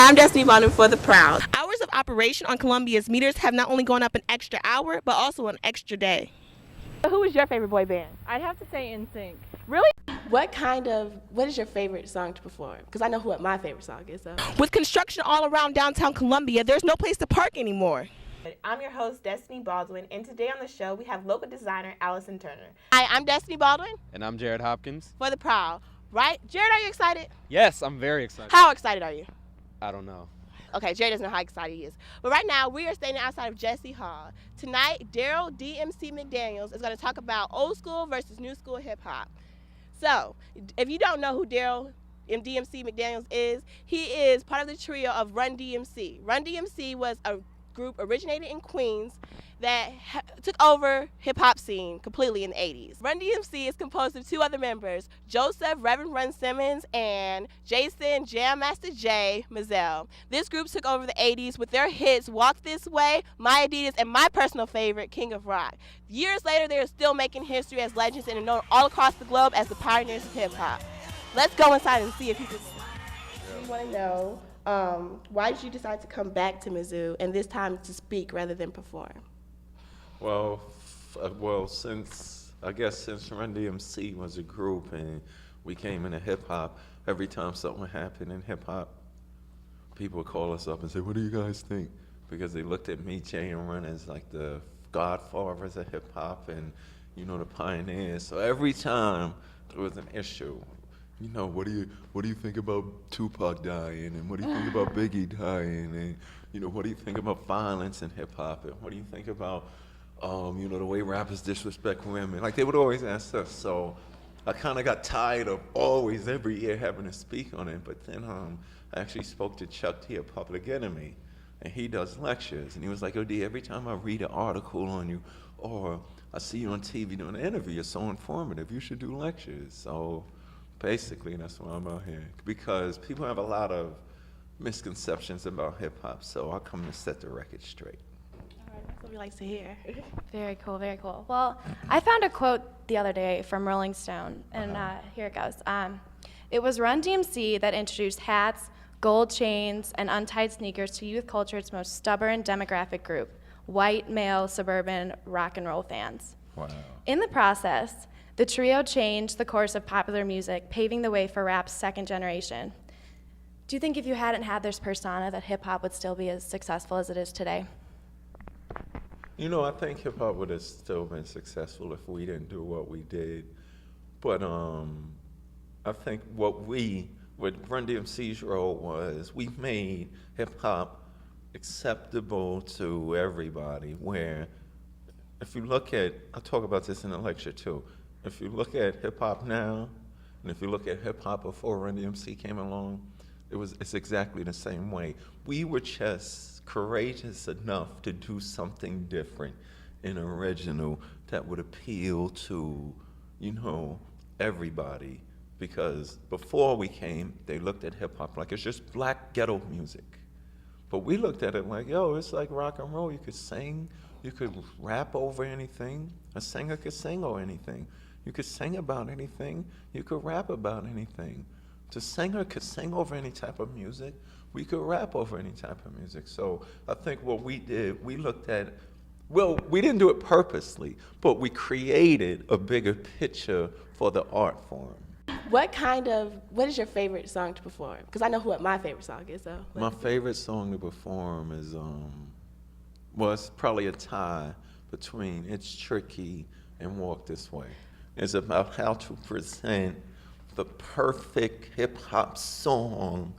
Hi, I'm Destanye Baldwin for The Proud. Hours of operation on Columbia's meters have not only gone up an extra hour, but also an extra day. Who is your favorite boy band? I'd have to say NSYNC. Really? What is your favorite song to perform? Because I know what my favorite song is, so. With construction all around downtown Columbia, there's no place to park anymore. I'm your host, Destanye Baldwin, and today on the show we have local designer Allison Turner. Hi, I'm Destanye Baldwin And I'm Jared Hopkins. for The Proud. Right? Jared, are you excited? Yes, I'm very excited. How excited are you? I don't know. Okay, Jared doesn't know how excited he is. But right now, we are standing outside of Jesse Hall. Tonight, Daryl DMC McDaniels is going to talk about old school versus new school hip hop. So, if you don't know who Daryl DMC McDaniels is, he is part of the trio of Run DMC. Run DMC was a group originated in Queens that took over hip-hop scene completely in the 80s. Run DMC is composed of two other members, Joseph Reverend Run Simmons and Jason Jam Master J Mazel. This group took over the 80s with their hits Walk This Way, My Adidas, and my personal favorite, King of Rock. Years later, they are still making history as legends and are known all across the globe as the pioneers of hip-hop. Let's go inside and see if you can. We want to know, why did you decide to come back to Mizzou and this time to speak rather than perform? Well, since Run DMC was a group and we came into hip hop, every time something happened in hip hop, people would call us up and say, "What do you guys think?" Because they looked at me, Jay, and Run as like the godfathers of hip hop and the pioneers. So every time there was an issue, what do you think about Tupac dying, and what do you think about Biggie dying, and what do you think about violence in hip hop, and what do you think about the way rappers disrespect women? Like, they would always ask us. So I kind of got tired of always every year having to speak on it. But then I actually spoke to Chuck T at Public Enemy, and he does lectures, and he was like, "Oh, D, every time I read an article on you or I see you on TV doing an interview, you're so informative. You should do lectures." So basically, that's why I'm out here, because people have a lot of misconceptions about hip hop. So I come to set the record straight. That's what we like to hear. Very cool, very cool. Well, I found a quote the other day from Rolling Stone, and here it goes. It was Run DMC that introduced hats, gold chains, and untied sneakers to youth culture's most stubborn demographic group, white, male, suburban rock and roll fans. Wow. In the process, the trio changed the course of popular music, paving the way for rap's second generation. Do you think if you hadn't had this persona that hip-hop would still be as successful as it is today? I think hip hop would have still been successful if we didn't do what we did. But I think what Run DMC's role was, we made hip hop acceptable to everybody. Where, if you look at, I talk about this in the lecture too, if you look at hip hop now, and if you look at hip hop before Run DMC came along, it's exactly the same way. We were just courageous enough to do something different and original that would appeal to, everybody. Because before we came, they looked at hip hop like it's just black ghetto music. But we looked at it like, yo, it's like rock and roll. You could sing, you could rap over anything. A singer could sing over anything. You could sing about anything. You could rap about anything. The singer could sing over any type of music. We could rap over any type of music. So I think what we did, we looked at, well, we didn't do it purposely, but we created a bigger picture for the art form. What is your favorite song to perform? Because I know what my favorite song is, so. My favorite song to perform is, it's probably a tie between It's Tricky and Walk This Way. It's about how to present the perfect hip hop song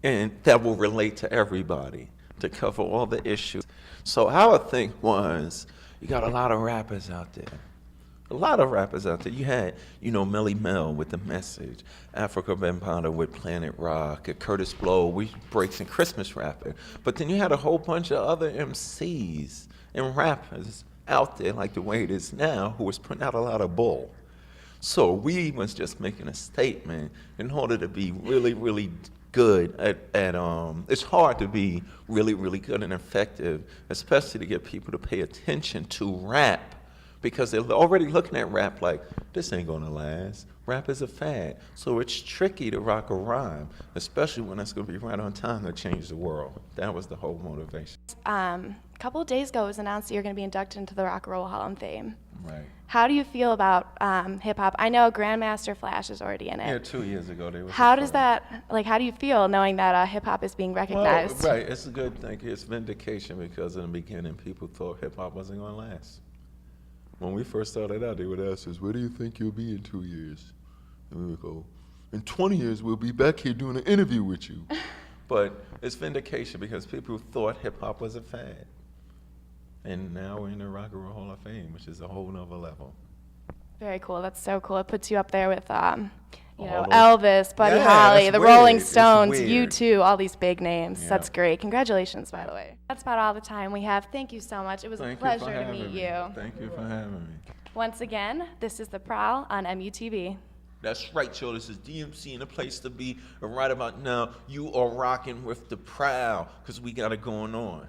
and that will relate to everybody, to cover all the issues. So our thing was, you got a lot of rappers out there. You had, Melly Mel with The Message, Africa Bambaataa with Planet Rock, Curtis Blow, we breaks and Christmas rapper. But then you had a whole bunch of other MCs and rappers out there, like the way it is now, who was putting out a lot of bull. So we was just making a statement in order to be really, really good at it's hard to be really, really good and effective, especially to get people to pay attention to rap, because they're already looking at rap like, this ain't gonna last. Rap is a fad, so it's tricky to rock a rhyme, especially when it's going to be right on time to change the world. That was the whole motivation. A couple of days ago, it was announced that you're going to be inducted into the Rock and Roll Hall of Fame. Right. How do you feel about hip hop? I know Grandmaster Flash is already in it. Yeah, 2 years ago they were. How does that, like, how do you feel knowing that hip hop is being recognized? Well, right, it's a good thing. It's vindication because in the beginning people thought hip hop wasn't going to last. When we first started out, they would ask us, "Where do you think you'll be in 2 years?" And we would go, "In 20 years, we'll be back here doing an interview with you." But it's vindication because people thought hip hop was a fad. And now we're in the Rock and Roll Hall of Fame, which is a whole nother level. Very cool. That's so cool. It puts you up there with, you know, All those- Elvis, Buddy Yeah, Holly, that's the weird. Rolling It's Stones, weird. U2, all these big names. Yeah. That's great. Congratulations, by the way. That's about all the time we have. Thank you so much. It was Thank a you for pleasure to having meet me. you. Thank you for having me. Once again, this is The Prowl on MUTV. That's right, y'all. This is DMC and the place to be. And right about now, you are rocking with the Prowl because we got it going on.